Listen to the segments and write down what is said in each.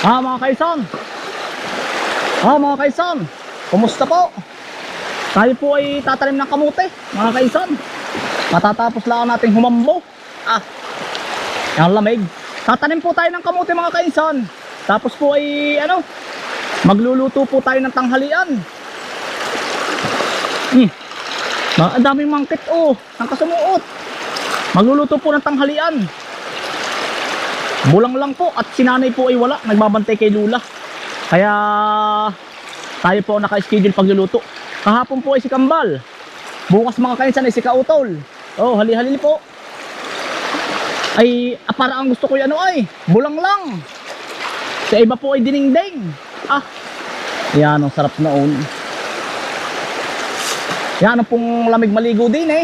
Mga kaisan. Mga kaisan. Kumusta po? Tayo po ay tatanim ng kamote, mga kaisan. Matatapos lang nating humambo. Yung lamig. Tatanim po tayo ng kamote, mga kaisan. Tapos po ay magluluto po tayo ng tanghalian. Ang daming mangkit ang kasumuot. Magluluto po ng tanghalian. Bulang lang po at si nanay po ay wala, nagbabantay kay Lula. Kaya tayo po naka-schedule pagluluto. Kahapon po ay si Kambal. Bukas, mga kaisan, ay si Kautol. Hali-hali po. Ay para ang gusto ko ay bulang lang. Sa iba po ay diningding. Yan, ang sarap noon. Yan ang pong lamig maligo din eh.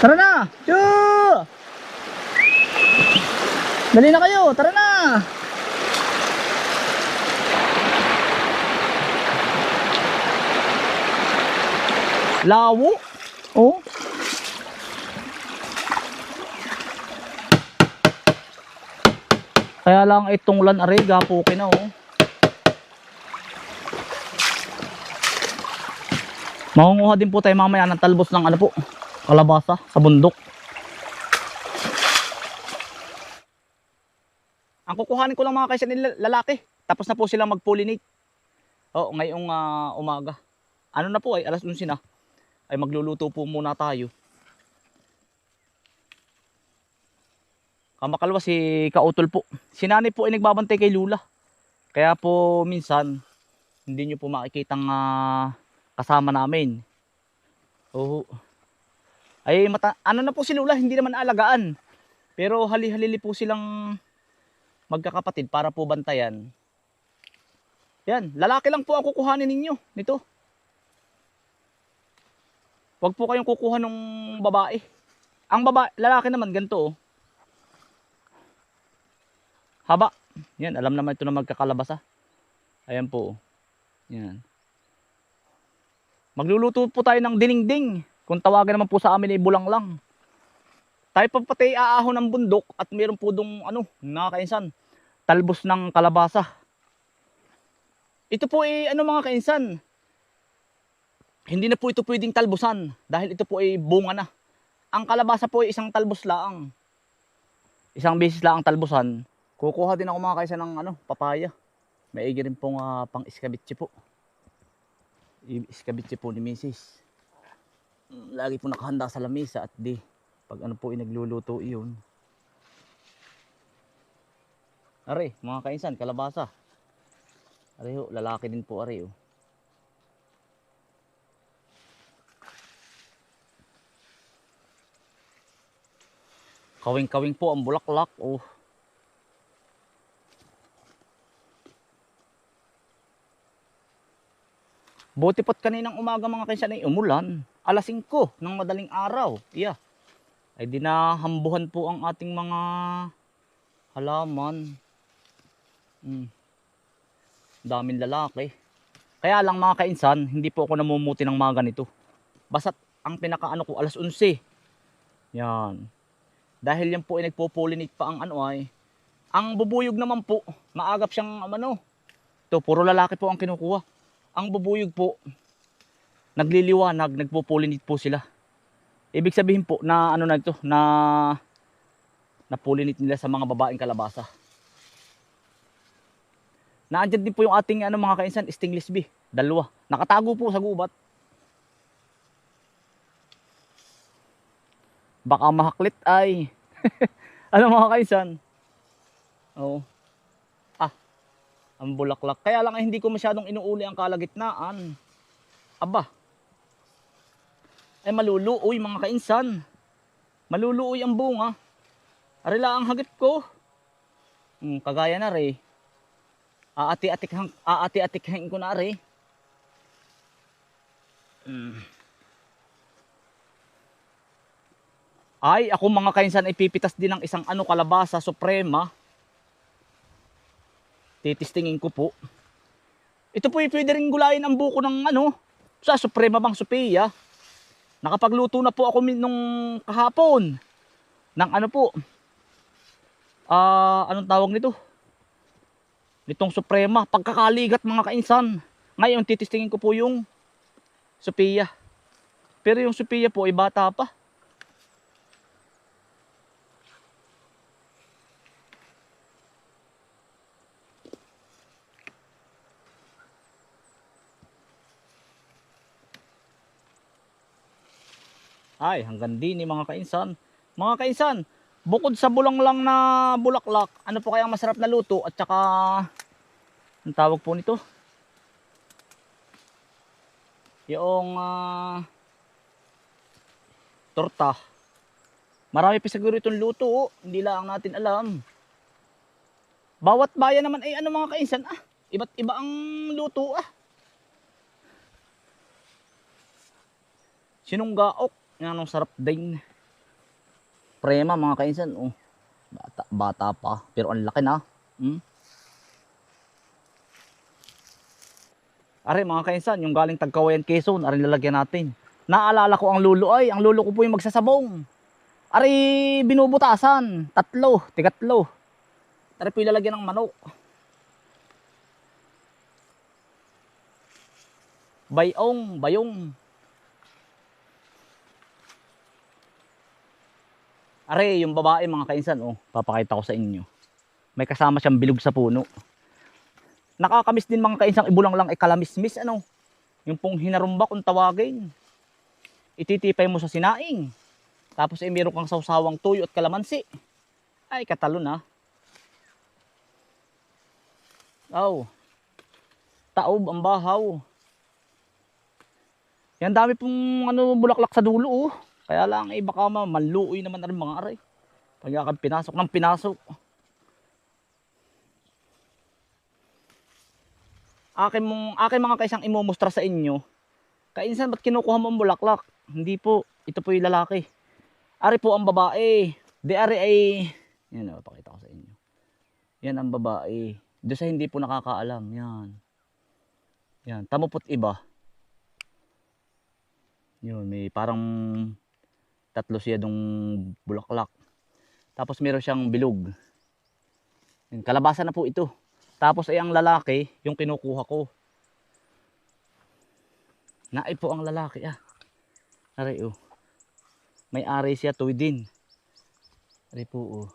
Tara na! Choo! Dali na kayo, tara na! Lawo? Kaya lang itong lan are gapukin na Mangunguha din po tayo mamaya ng talbos ng kalabasa sa bundok. Ang kukuhanin ko lang, mga kaisan, lalaki. Tapos na po silang mag-pollinate. Ngayong umaga. Na po ay alas 11 na. Ay magluluto po muna tayo. Kamakalwa si Kautol po. Si nanay po ay nagbabantay kay Lula. Kaya po minsan hindi nyo po makikitang kasama namin. Ay na po si Lula, hindi naman alagaan. Pero hali-halili po silang magkakapatid para po bantayan. Yan, lalaki lang po ang kukuhanin ninyo nito. Huwag po kayong kukuha ng babae. Ang lalaki naman ganito haba. Yan, alam naman ito na magkakalabasa. Ayan po. Yan. Magluluto po tayo ng diningding. Kung tawagan naman po sa amin ay bulang lang. Tayo pa pati aahon ng bundok at meron po dong mga kainsan, talbos ng kalabasa. Ito po ay mga kainsan, hindi na po ito pwedeng talbusan dahil ito po ay bunga na. Ang kalabasa po ay isang talbos lang. Isang beses lang ang talbusan. Kukuha din ako, mga kainsan, ng papaya. Maigi rin pong pang iskabitsi po. Iskabitsi po ni Mrs. Lagi po nakahanda sa lamesa at pag po inagluluto iyon. Are, mga kainsan, kalabasa. Are lalaki din po are Kawing-kawing po ang bulaklak Buti po't kaninang umaga, mga kainsan, ay umulan. Alas 5 ng madaling araw. Ay dinahambuhan po ang ating mga halaman. Daming lalaki. Kaya lang, mga kainsan, hindi po ako namumuti ng mga ganito. Basta't ang pinaka ko alas 11. Yan. Dahil yan po ay nagpo-pollinate pa ang ang bubuyog naman po, maagap siyang Ito, puro lalaki po ang kinukuha. Ang bubuyog po, nagliliwanag, nagpo-pollinate po sila. Ibig sabihin po na na pollinate nila sa mga babaeng kalabasa. Naandyan din po yung ating mga kainsan, stingless bee. 2. Nakatago po sa gubat. Baka mahaklit ay. Mga kainsan? Ang bulaklak. Kaya lang hindi ko masyadong inuuli ang kalagitnaan. Ay maluluoy, mga kainsan. Maluluoy ang bunga. Arila ang hagip ko. Kagaya na re. Aati-atikhain ko na re. Ay, ako, mga kainsan, ay pipitas din ng isang kalabasa suprema. Titistingin ko po. Ito po ay pwede rin gulayin ang buko ng sa suprema bang Sophia. Nakapagluto na po ako nung kahapon ng Anong tawag nito? Nitong Suprema, pagkakaligat mga kainsan. Ngayon titistingin ko po yung Sophia. Pero yung Sophia po ay bata pa. Ay, hanggang din ni mga kainsan. Mga kainsan, bukod sa bulang lang na bulaklak, ano po kaya masarap na luto at saka ang tawag po nito? Yung torta. Marami pa siguro itong luto, oh. Hindi lang natin alam. Bawat bayan naman ay ano mga kainsan, iba't iba ang luto, Sinunggaok, yan ang sarap din. Prema mga kainsan, oh. Bata pa, pero ang laki na. Are mga kainsan, yung galing Tagkawayan, Quezon, are lalagyan natin. Naalala ko ang lulo ay, ang lulo ko po yung magsasabong. Are binubutasan, tigatlo. Are po ilalagyan ng manok. Bayong. Are yung babae mga kainsan, oh, papakita ko sa inyo. May kasama siyang bilog sa puno. Nakakamiss din mga kainsang ibulang lang ay kalamismis, ano. Yung pong hinarumba kung tawagin. Ititipay mo sa sinaing. Tapos ay meron kang sawsawang tuyo at kalamansi. Ay katalo na. Taob ang bahaw. Yan dami pong bulaklak sa dulo, oh. Kaya lang baka maluoy naman na rin mga aray. Pag pinasok ng pinasok. Akin mga kaisang imumustra sa inyo. Kainsan, ba't kinukuha mo ang bulaklak? Hindi po, ito po yung lalaki. Ari po ang babae. Ari ay, yan o, pakita ko sa inyo. Yan ang babae. Doon sa hindi po nakakaalam, yan. Tamo po't iba. Yun, may parang 3 siya dong bulaklak. Tapos meron siyang bilog. Yan, kalabasa na po ito. Tapos ay ang lalaki, yung kinukuha ko. Naay po ang lalaki, Aray, oh. May ari siya, tuwidin. Aray po, oh.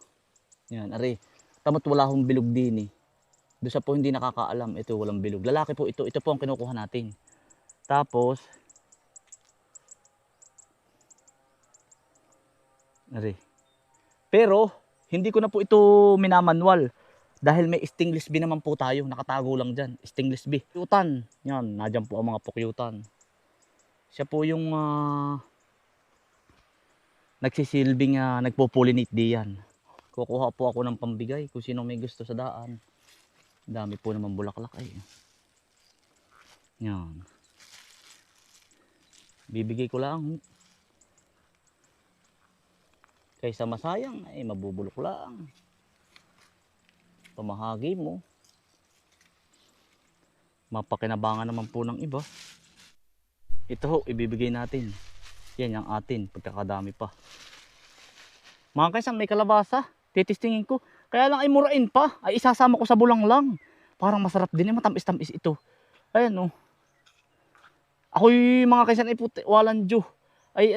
Yan, aray. Tamot wala akong bilog din, Doon sa po hindi nakakaalam, ito walang bilog. Lalaki po ito, ito po ang kinukuha natin. Tapos, aray. Pero, hindi ko na po ito minamanwal. Dahil may stainless bee naman po tayo, nakatago lang dyan, stainless bee. Pukyutan, yan, nadyan po ang mga pukyutan. Siya po yung nagsisilbing nagpo-pollinate diyan. Kukuha po ako ng pambigay kung sino may gusto sa daan. Dami po naman bulaklak ay. Yan. Bibigay ko lang. Kaysa masayang ay mabubulok lang. Pamahagi mo. Mapakinabangan naman po ng iba. Ito ho, ibibigay natin. Yan yung atin, pagkakadami pa. Mga kaisang, may kalabasa. Titistingin ko. Kaya lang ay murain pa. Ay isasama ko sa bulang lang. Parang masarap din, matamis-tamis ito. Ayan, oh. Ako'y mga kaisang ay puti, walang Diyo. Ay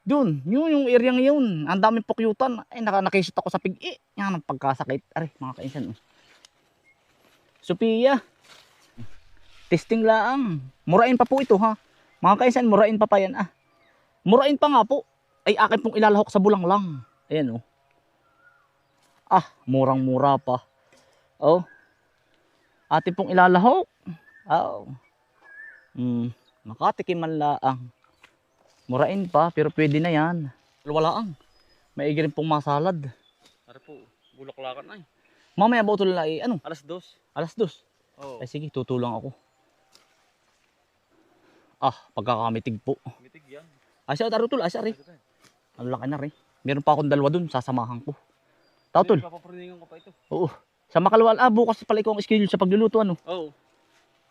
Dun, yung area yun. Ang daming pukyutan. Ay nakisot ako sa pig-i. Yan ang pagkasakit. Aray, mga kainsan, oh. Sophia. Testing lang. Murain pa po ito, ha. Mga kainsan, murain pa yan, Murain pa nga po. Ay akin pong ilalahok sa bulang lang. Ayan, oh. Murang-mura pa. Oh. Atin pong ilalahok. Oh. Makatikim man laang. Murain pa, pero pwede na yan. Walaang. Maigi rin pong masalad. Ari po, bulaklakan ay. Mamaya ba utol na Alas 2. Alas 2. Oo. Ay sige, tutulang ako. Pagkakamitig po. Mitig yan. Asya, tarutol, asya rin. Ang laki na rin. Meron pa akong 2 dun, sasamahan ko. Tautol. Papapriningan ko pa ito. Oo. Sa Makalwal, bukas pala ikaw ang schedule sa pagluluto, Oo.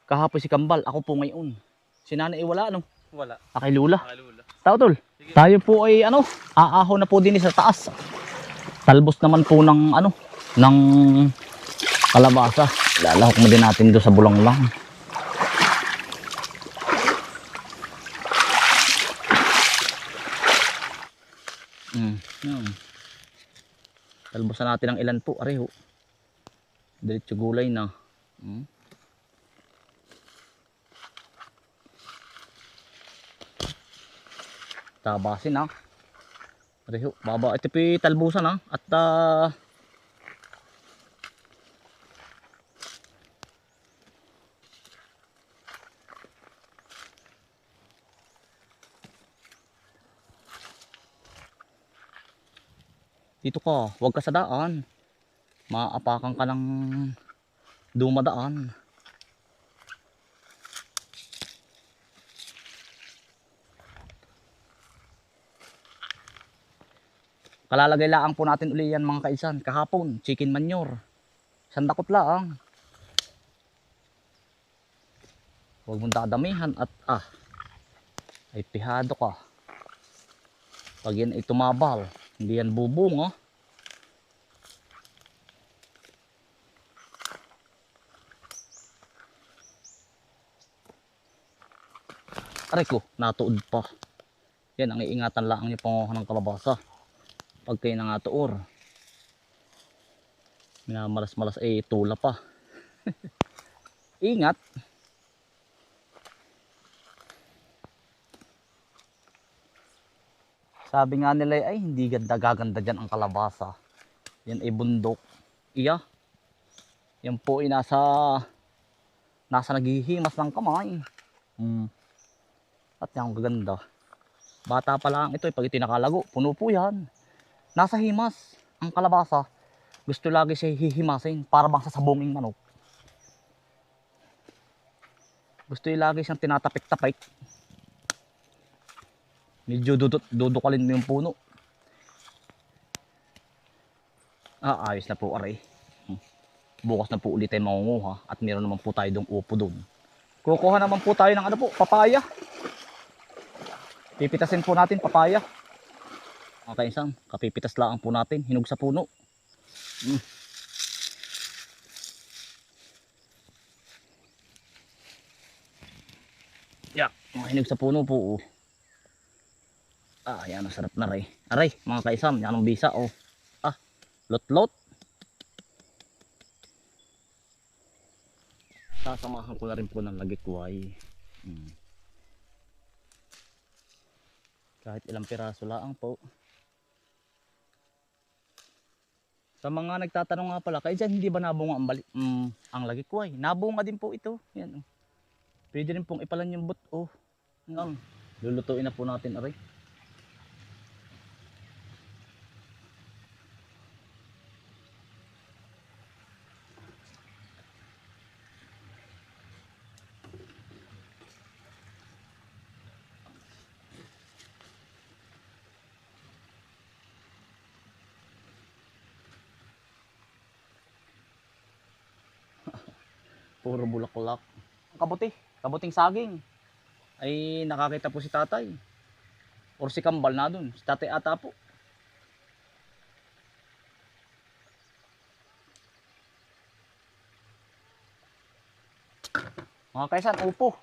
Kahapon si Kambal, ako po ngayon. Si Nanay wala, Wala. Akay Lula. Nakalula. Tautol. Sige. Tayo po ay aahaw na po din sa taas. talbos naman po ng ano, ng kalabasa. Lalahok mo din natin doon sa bulang lang. Yan. Talbosan natin ng ilan po, areho. Diretso gulay na. Tabasin ha. Areho, baba. Ito po talbusan ha. At dito ka, huwag ka sa daan. Maapakan ka ng dumadaan. Kalalagay laang po natin uli yan mga kaisan. Kahapon, chicken manure. Sandakot laang. Huwag mong dadamihan at ay pihado ka. Pag yan ay tumabal, hindi yan bubong Aray ko, natuod pa. Yan ang iingatan lang niyo panguha ng kalabasa. Pag kayo nangatuor, minamalas-malas ay tula pa. Ingat. Sabi nga nila ay hindi gaganda dyan ang kalabasa. Yan ay bundok. Iya. Yan po ay nasa naghihimas ng kamay. At yan ang gaganda. Bata pa lang ito pag itinakalago, puno po yan. Nasa himas ang kalabasa. Gusto lagi siya hihimasin para bang sa sabonging manok. Gusto lagi siyang tinatapik-tapik. Medyo dudukalin mo yung puno. Ayos na po aray. Bukas na po ulit tayo mangunguha. At meron naman po tayo dong upo doon. Kukuha naman po tayo ng papaya. Pipitasin po natin papaya. Mga kainsan, kapipitas lang po natin. Hinog sa puno. Hinog sa puno po. Yan ang sarap na rin. Aray, mga kaisam, yan ang bisa lot-lot. Sasamahan ko na rin po ng lagikway. Kahit ilang piraso lang po. Sa mga nagtatanong nga pala, kaya dyan hindi ba nabunga ang lagikway? Nabunga din po ito. Yan. Pwede rin pong ipalan yung buto. Lulutuin na po natin aray. Puro bulaklak. Kabuting saging. Ay nakakita po si tatay. Or si Kambal na dun. Si tatay ata po. Mga kaisan, upo.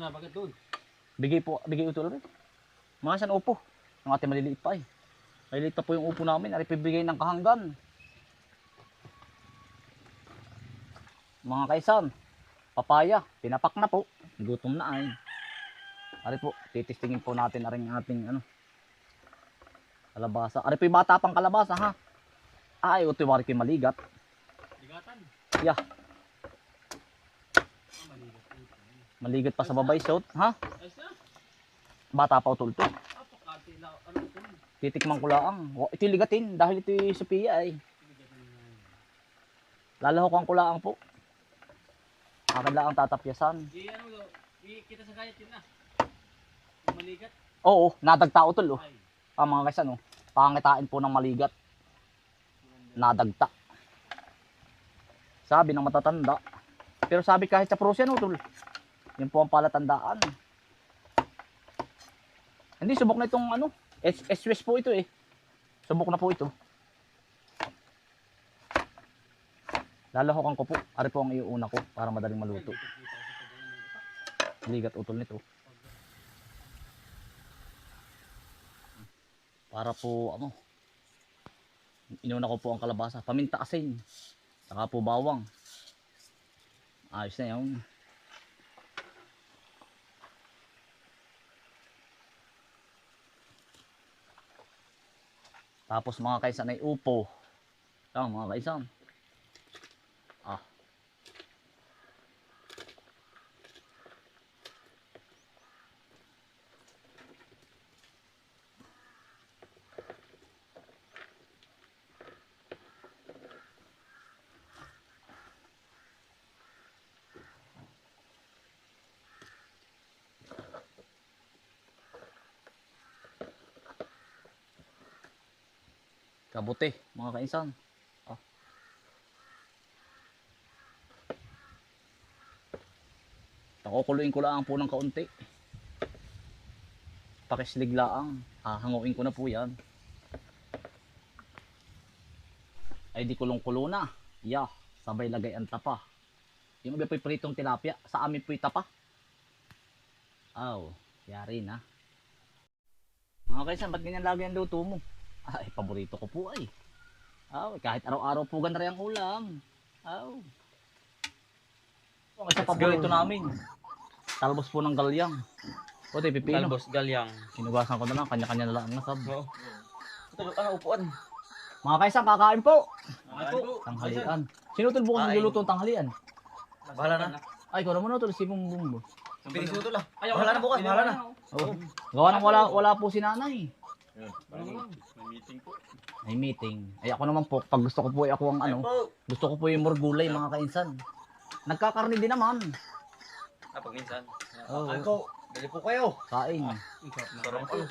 Bakit doon? Bigay utol rin. Mga kaisan, upo. Yung ating maliliit pa Maliliit pa po yung upo namin. Ari pibigay ng kahanggan. Mga kaisan, papaya, pinapak na po. Gutom na ay. Ari po, titistingin po natin aring ating kalabasa. Ari po yung bata pang kalabasa ha. Ay, ito yung ko maligat. Ligatan? Yeah. Maligat pa sa babay shot, ha? Bata pa utol to. Titikman ko lang. Ito yung ligatin dahil ito yung Sophia ay. Lalahokan ko lang po. Akin lang ang tatapyasan. Kita sa gayat yun na. Maligat? Oo, nadagta utol mga kaisan pangitain po ng maligat. Nadagta. Sabi ng matatanda. Pero sabi kahit sa Prussian utol. Yun po ang palatandaan. Hindi, subok na itong S-West po ito eh. Subok na po ito. Lalahokan ko po. Ari po ang iuuna ko para madaling maluto. Ligat utol nito. Para po ano. Inuna ko po ang kalabasa. Paminta asin. Saka po bawang. Ayos na yun. Tapos mga kaisan ay upo. Yan mga kaisan. Ah. Kabuti mga kaisan. Ah. Pakukuluin ko lang po ng kaunti. Pakislig laang. Hanguin ko na po yan. Ay di kulong-kulo na. Yeah, sabay lagay ang tapa. Yung iba po'y pritong tilapia. Sa amin po'y tapa. Oh, yari na. Mga kaisan, ba't ganyan lagi ang luto mo? Ay, paborito ko po ay. Kahit araw-araw po ganari ang ulam. Ang isa paborito namin. Talbos po ng galyang. O, di pipino. Talbos galyang. Sinugasan ko na lang, kanya-kanya na lang ang nasab. Oo. Ito, upuan. Mga kaisan, kakain po. Ako. Tanghalian. Sino tol bukas nagluluto ng tanghalian? Bahala na. Ay, kung naman tol, si Bumbum. Bilis mo ito lang. Bahala na bukas, bahala na. Oh. Gawa nang wala po si nanay. May meeting po. May meeting. Ay ako naman po, pag gusto ko po ay ako ang ano, gusto ko po yung morgulay mga kainsan. Nagkakarni din naman. Pag minsan. Oo. Ako, bili po kayo. Kain. Sarap po.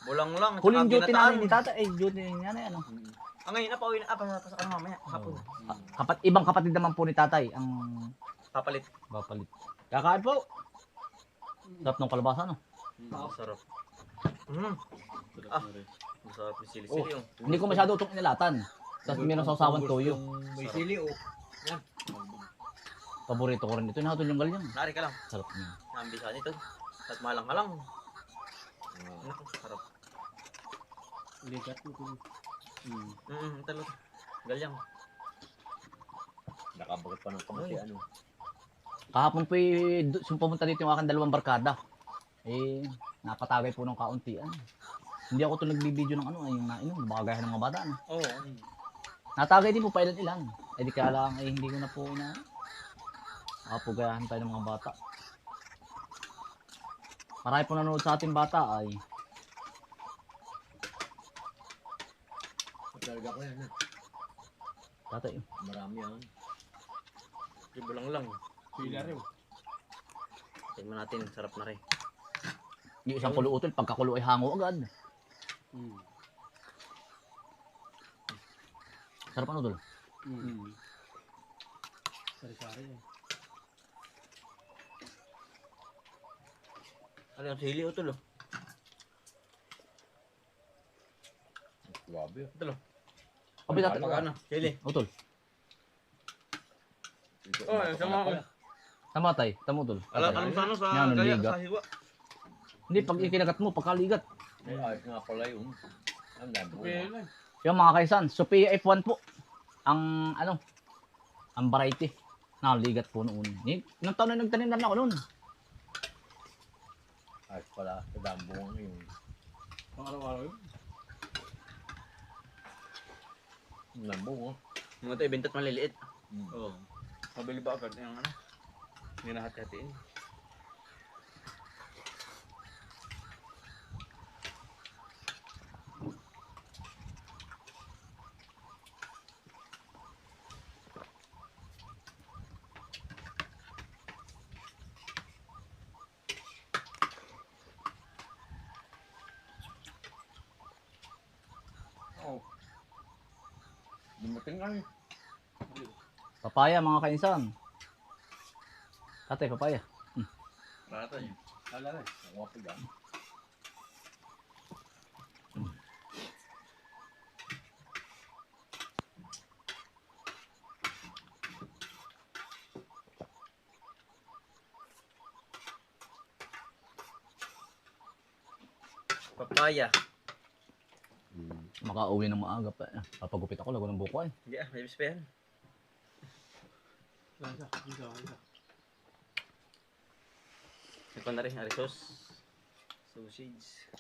Bulang lang. Huling duty namin ni tata, duty niya na ano. Ngayon na pauwi na. Pasok ka na mamaya. Hapon. Ibang kapatid naman po ni tatay ang Papalit. papalit. Kakain po. Sarap ng kalabasa no. Sarap. Masarap yung sili-sili yung. Hindi ko masyado itong inilatan. Tapos mayroon sausawan toyo. May sili oh. Yan. Paborito ko rin ito. Nahatol yung galyang. Nari ka lang. Sarap niya. Nambisa nito. At malang-malang. Naku, sarap. Ligat mo kung Talo. Galyang. nakabagot pa ng kamati ano. Kahapon po pumunta dito yung aking dalawang barkada. Napatagay po ng kauntian. Hindi ako to nagbibideo ng ano, yung nainom, bagay ng mga bata. Ano. Oo. Natagay din po pa ilan. Di kaya lang, hindi ko na po gayahan tayo ng mga bata. Marami po nanonood sa ating bata ay. Talaga ko yan. Tatay. Marami yan. Bulang lang. Pila rin. Tingnan natin, sarap na rin. Yung isang kulo utol, pagkakulo ay hango agad. Sarap ano tol? Sari-sari yan. Ano yung sili o tulo? Grabe. Tulo. Kabi tatay. Ano? Sili. Utol. Oh, sama ko. Tama tay, tamo utol. Alam sa ano sa Yan, ang gaya ligat. sa hiwa. Hindi, pag ikinagat mo, pagkaligat. Ay, ayos nga pala yun. Ang dami. Yung mga kaisan, Sophia F1 po. Ang ang variety. Ligat po noon. Nung taon na nagtanim na ako noon. Ayos pala. Sa dambong yun. Araw-araw yun. Ang dambong oh. Mga ito, ibintat maliliit. Mm. Oo. Mabili ba agad yung ano? Hindi na hati-hatiin. Oh. Dumating ay. Papaya mga kainsan. Tatay, papaya. Rata yun. Ala rin. Ang wapo yan. Papaya. Makauwi ng maaga pa. Papagupit ako, lago ng buko eh. Hindi ah, may bis pa yan. Isa. Ito na rin, arisos. Sausage.